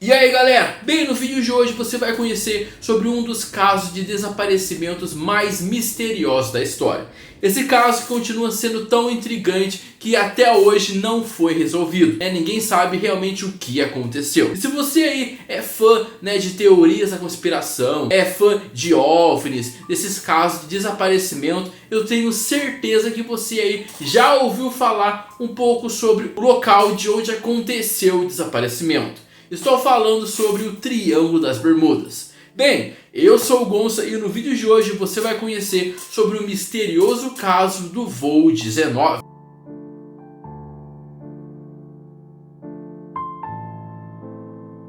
E aí galera, bem, no vídeo de hoje você vai conhecer sobre um dos casos de desaparecimentos mais misteriosos da história. Esse caso continua sendo tão intrigante que até hoje não foi resolvido. Ninguém sabe realmente o que aconteceu. E se você aí é fã de teorias da conspiração, é fã de OVNIs, desses casos de desaparecimento, eu tenho certeza que você aí já ouviu falar um pouco sobre o local de onde aconteceu o desaparecimento. Estou falando sobre o Triângulo das Bermudas. Bem, eu sou o Gonça e no vídeo de hoje você vai conhecer sobre o misterioso caso do voo 19.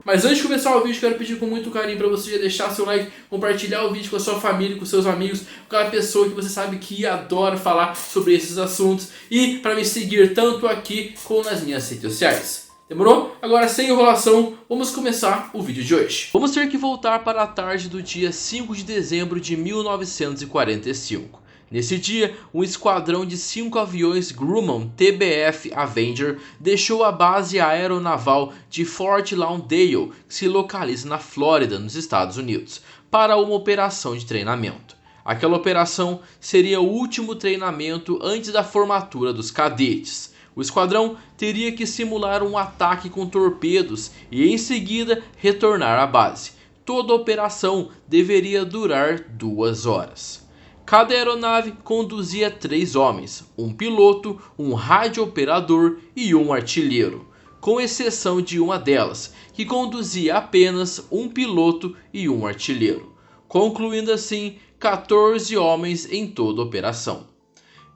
Mas antes de começar o vídeo, quero pedir com muito carinho para você já deixar seu like, compartilhar o vídeo com a sua família, com seus amigos, com aquela pessoa que você sabe que adora falar sobre esses assuntos. E para me seguir tanto aqui como nas minhas redes sociais. Demorou? Agora sem enrolação, vamos começar o vídeo de hoje. Vamos ter que voltar para a tarde do dia 5 de dezembro de 1945. Nesse dia, um esquadrão de 5 aviões Grumman TBF Avenger deixou a base aeronaval de Fort Lauderdale, que se localiza na Flórida, nos Estados Unidos, para uma operação de treinamento. Aquela operação seria o último treinamento antes da formatura dos cadetes. O esquadrão teria que simular um ataque com torpedos e em seguida retornar à base. Toda a operação deveria durar 2 horas. Cada aeronave conduzia 3 homens, um piloto, um radiooperador e um artilheiro, com exceção de uma delas, que conduzia apenas um piloto e um artilheiro, concluindo assim 14 homens em toda a operação.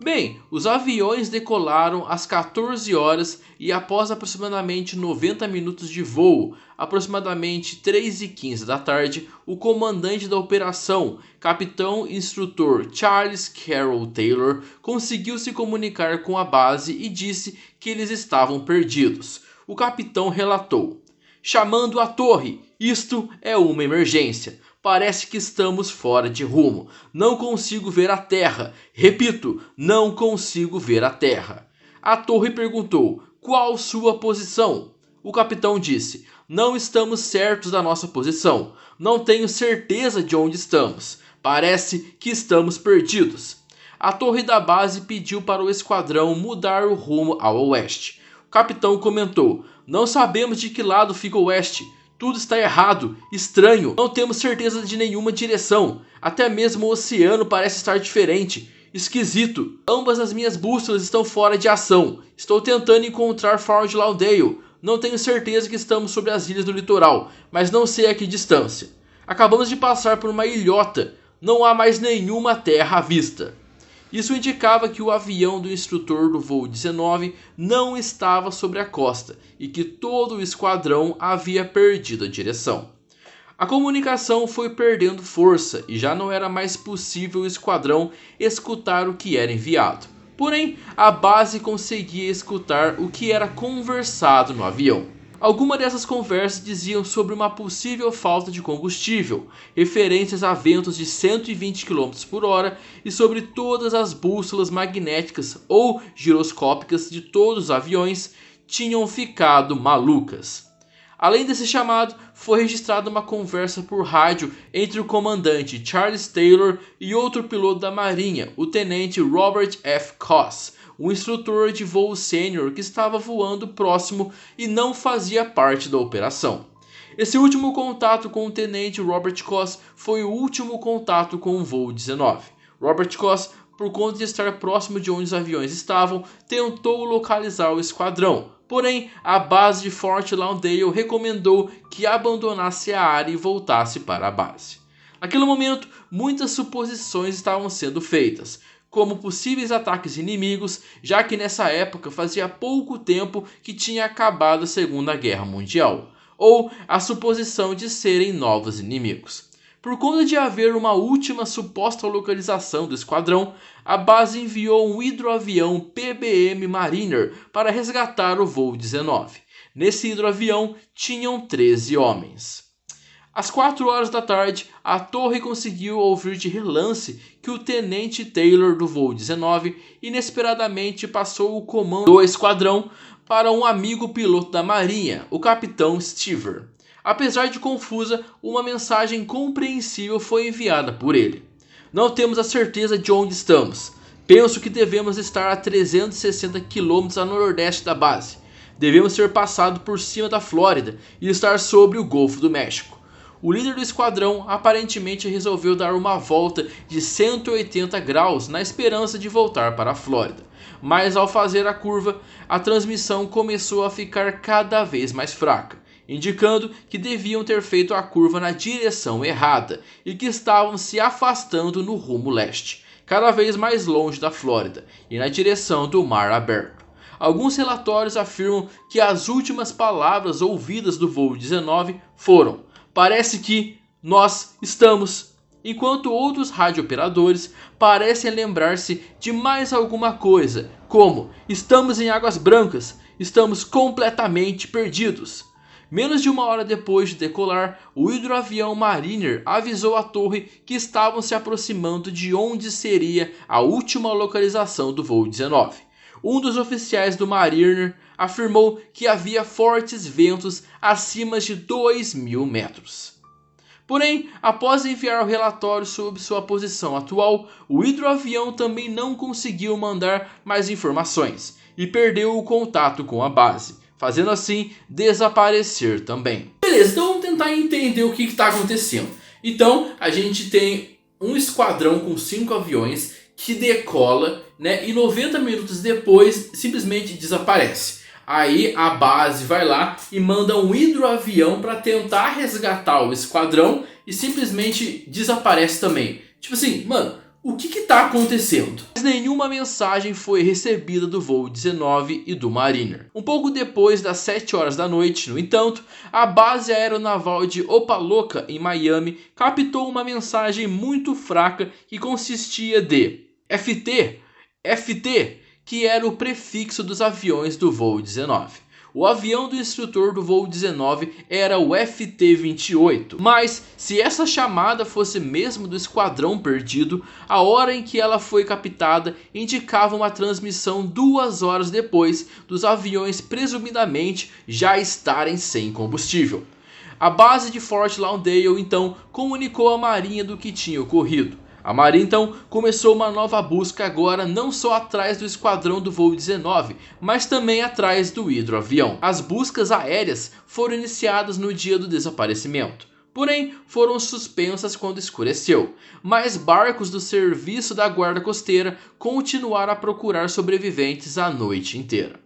Bem, os aviões decolaram às 14 horas e após aproximadamente 90 minutos de voo, aproximadamente 3h15 da tarde, o comandante da operação, capitão instrutor Charles Carroll Taylor, conseguiu se comunicar com a base e disse que eles estavam perdidos. O capitão relatou: "Chamando a torre, isto é uma emergência. Parece que estamos fora de rumo. Não consigo ver a terra. Repito, não consigo ver a terra." A torre perguntou: "Qual sua posição?" O capitão disse: "Não estamos certos da nossa posição. Não tenho certeza de onde estamos. Parece que estamos perdidos." A torre da base pediu para o esquadrão mudar o rumo ao oeste. O capitão comentou: "Não sabemos de que lado fica o oeste. Tudo está errado, estranho, não temos certeza de nenhuma direção. Até mesmo o oceano parece estar diferente. Esquisito. Ambas as minhas bússolas estão fora de ação. Estou tentando encontrar Fort Lauderdale. Não tenho certeza que estamos sobre as ilhas do litoral, mas não sei a que distância. Acabamos de passar por uma ilhota. Não há mais nenhuma terra à vista." Isso indicava que o avião do instrutor do voo 19 não estava sobre a costa e que todo o esquadrão havia perdido a direção. A comunicação foi perdendo força e já não era mais possível o esquadrão escutar o que era enviado. Porém, a base conseguia escutar o que era conversado no avião. Algumas dessas conversas diziam sobre uma possível falta de combustível, referências a ventos de 120 km por hora e sobre todas as bússolas magnéticas ou giroscópicas de todos os aviões tinham ficado malucas. Além desse chamado, foi registrada uma conversa por rádio entre o comandante Charles Taylor e outro piloto da Marinha, o tenente Robert F. Coss, um instrutor de voo sênior que estava voando próximo e não fazia parte da operação. Esse último contato com o tenente Robert Coss foi o último contato com o voo 19. Robert Coss, por conta de estar próximo de onde os aviões estavam, tentou localizar o esquadrão. Porém, a base de Fort Lauderdale recomendou que abandonasse a área e voltasse para a base. Naquele momento, muitas suposições estavam sendo feitas, como possíveis ataques inimigos, já que nessa época fazia pouco tempo que tinha acabado a Segunda Guerra Mundial, ou a suposição de serem novos inimigos. Por conta de haver uma última suposta localização do esquadrão, a base enviou um hidroavião PBM Mariner para resgatar o voo 19. Nesse hidroavião tinham 13 homens. Às 4 horas da tarde, a torre conseguiu ouvir de relance que o tenente Taylor do voo 19 inesperadamente passou o comando do esquadrão para um amigo piloto da marinha, o capitão Stiver. Apesar de confusa, uma mensagem compreensível foi enviada por ele. Não temos a certeza de onde estamos. Penso que devemos estar a 360 km a nordeste da base. Devemos ter passado por cima da Flórida e estar sobre o Golfo do México. O líder do esquadrão aparentemente resolveu dar uma volta de 180 graus na esperança de voltar para a Flórida. Mas ao fazer a curva, a transmissão começou a ficar cada vez mais fraca, indicando que deviam ter feito a curva na direção errada e que estavam se afastando no rumo leste, cada vez mais longe da Flórida e na direção do Mar Aberto. Alguns relatórios afirmam que as últimas palavras ouvidas do voo 19 foram: "Parece que nós estamos", enquanto outros radiooperadores parecem lembrar-se de mais alguma coisa, como "estamos em águas brancas, estamos completamente perdidos". Menos de uma hora depois de decolar, o hidroavião Mariner avisou a torre que estavam se aproximando de onde seria a última localização do voo 19. Um dos oficiais do Mariner afirmou que havia fortes ventos acima de 2.000 metros. Porém, após enviar o relatório sobre sua posição atual, o hidroavião também não conseguiu mandar mais informações e perdeu o contato com a base, fazendo assim desaparecer também. Beleza, então vamos tentar entender o que está acontecendo. Então a gente tem um esquadrão com 5 aviões que decola, né, e 90 minutos depois simplesmente desaparece. Aí a base vai lá e manda um hidroavião para tentar resgatar o esquadrão e simplesmente desaparece também. Tipo assim, mano, o que tá acontecendo? Mas nenhuma mensagem foi recebida do voo 19 e do Mariner. Um pouco depois das 7 horas da noite, no entanto, a base aeronaval de Opa-locka, em Miami, captou uma mensagem muito fraca que consistia de FT, que era o prefixo dos aviões do voo 19. O avião do instrutor do voo 19 era o FT-28, mas se essa chamada fosse mesmo do esquadrão perdido, a hora em que ela foi captada indicava uma transmissão 2 horas depois dos aviões presumidamente já estarem sem combustível. A base de Fort Lauderdale então comunicou à marinha do que tinha ocorrido. A marinha então começou uma nova busca agora não só atrás do esquadrão do voo 19, mas também atrás do hidroavião. As buscas aéreas foram iniciadas no dia do desaparecimento, porém foram suspensas quando escureceu. Mas barcos do serviço da guarda costeira continuaram a procurar sobreviventes a noite inteira.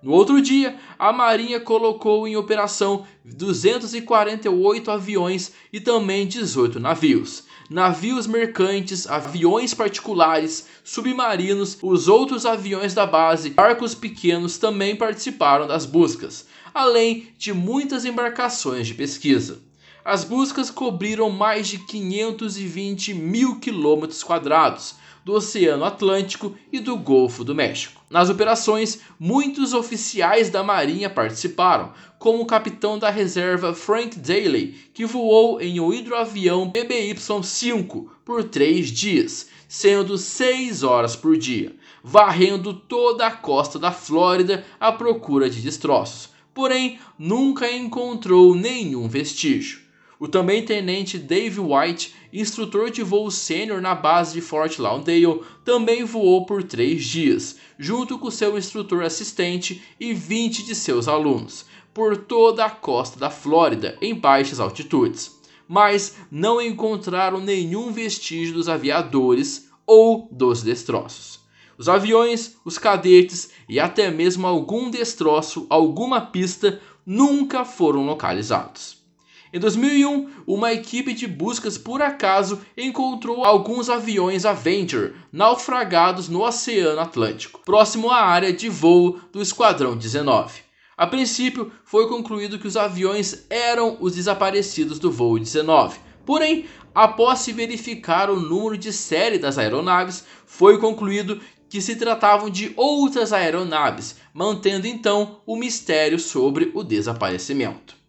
No outro dia, a marinha colocou em operação 248 aviões e também 18 navios. Navios mercantes, aviões particulares, submarinos, os outros aviões da base, barcos pequenos também participaram das buscas, além de muitas embarcações de pesquisa. As buscas cobriram mais de 520 mil quilômetros quadrados do Oceano Atlântico e do Golfo do México. Nas operações, muitos oficiais da marinha participaram, como o capitão da reserva Frank Daly, que voou em um hidroavião BBY-5 por 3 dias, sendo 6 horas por dia, varrendo toda a costa da Flórida à procura de destroços, porém nunca encontrou nenhum vestígio. O também tenente Dave White, instrutor de voo sênior na base de Fort Lauderdale, também voou por 3 dias, junto com seu instrutor assistente e 20 de seus alunos, por toda a costa da Flórida em baixas altitudes. Mas não encontraram nenhum vestígio dos aviadores ou dos destroços. Os aviões, os cadetes e até mesmo algum destroço, alguma pista, nunca foram localizados. Em 2001, uma equipe de buscas por acaso encontrou alguns aviões Avenger naufragados no Oceano Atlântico, próximo à área de voo do Esquadrão 19. A princípio, foi concluído que os aviões eram os desaparecidos do voo 19. Porém, após se verificar o número de série das aeronaves, foi concluído que se tratavam de outras aeronaves, mantendo então o mistério sobre o desaparecimento.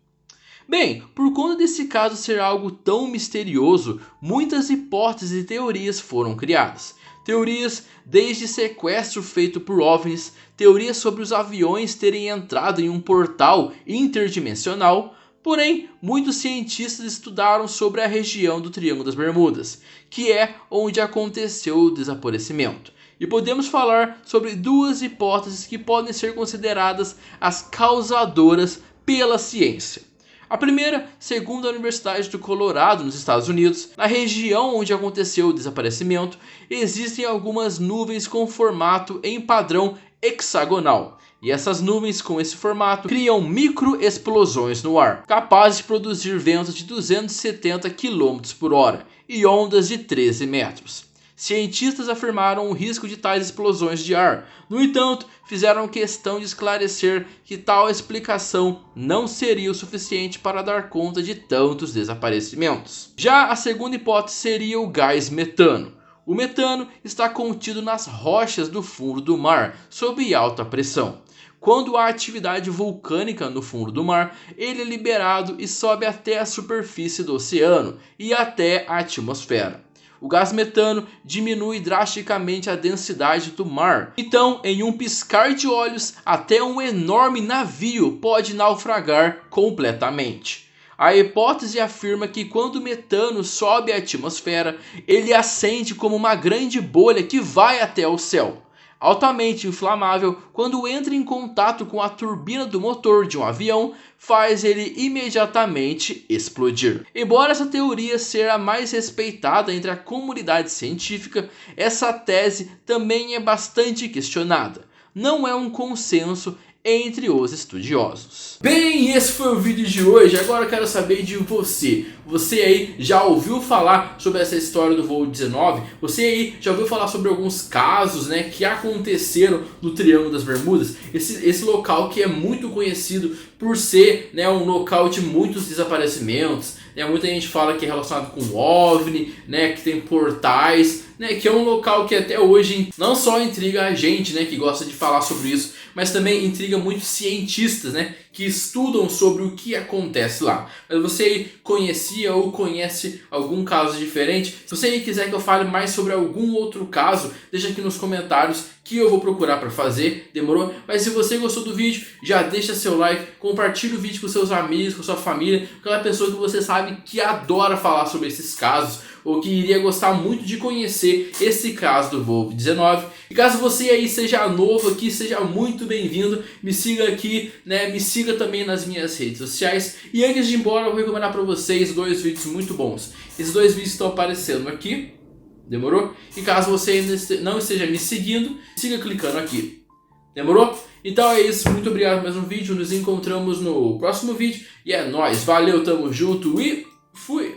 Bem, por conta desse caso ser algo tão misterioso, muitas hipóteses e teorias foram criadas. Teorias desde sequestro feito por OVNIs, teorias sobre os aviões terem entrado em um portal interdimensional, Porém, muitos cientistas estudaram sobre a região do Triângulo das Bermudas, que é onde aconteceu o desaparecimento. E podemos falar sobre duas hipóteses que podem ser consideradas as causadoras pela ciência. A primeira, segundo a Universidade do Colorado, nos Estados Unidos, na região onde aconteceu o desaparecimento, existem algumas nuvens com formato em padrão hexagonal. E essas nuvens com esse formato criam microexplosões no ar, capazes de produzir ventos de 270 km por hora e ondas de 13 metros. Cientistas afirmaram o risco de tais explosões de ar. No entanto, fizeram questão de esclarecer que tal explicação não seria o suficiente para dar conta de tantos desaparecimentos. Já a segunda hipótese seria o gás metano. O metano está contido nas rochas do fundo do mar, sob alta pressão. Quando há atividade vulcânica no fundo do mar, ele é liberado e sobe até a superfície do oceano e até a atmosfera. O gás metano diminui drasticamente a densidade do mar. Então, em um piscar de olhos, até um enorme navio pode naufragar completamente. A hipótese afirma que quando o metano sobe à atmosfera, ele ascende como uma grande bolha que vai até o céu. Altamente inflamável, quando entra em contato com a turbina do motor de um avião, faz ele imediatamente explodir. Embora essa teoria seja a mais respeitada entre a comunidade científica, essa tese também é bastante questionada. Não é um consenso entre os estudiosos. Bem, esse foi o vídeo de hoje. Agora eu quero saber de você. Você aí já ouviu falar sobre essa história do voo 19? Você aí já ouviu falar sobre alguns casos, né, que aconteceram no Triângulo das Bermudas? Esse local que é muito conhecido por ser, né, um local de muitos desaparecimentos. Muita gente fala que é relacionado com OVNI, né, que tem portais, né, que é um local que até hoje não só intriga a gente, né, que gosta de falar sobre isso, mas também intriga muitos cientistas, né, que estudam sobre o que acontece lá. Mas você aí conhecia ou conhece algum caso diferente? Se você aí quiser que eu fale mais sobre algum outro caso, deixa aqui nos comentários que eu vou procurar para fazer, demorou? Mas se você gostou do vídeo, já deixa seu like, compartilha o vídeo com seus amigos, com sua família, com aquela pessoa que você sabe que adora falar sobre esses casos, ou que iria gostar muito de conhecer esse caso do voo 19. E caso você aí seja novo aqui, seja muito bem-vindo, me siga aqui, né? Me siga também nas minhas redes sociais. E antes de ir embora, eu vou recomendar para vocês dois vídeos muito bons. Esses dois vídeos estão aparecendo aqui, demorou? E caso você ainda não esteja me seguindo, siga clicando aqui, demorou? Então é isso, muito obrigado por mais um vídeo, nos encontramos no próximo vídeo. E é nóis, valeu, tamo junto e fui!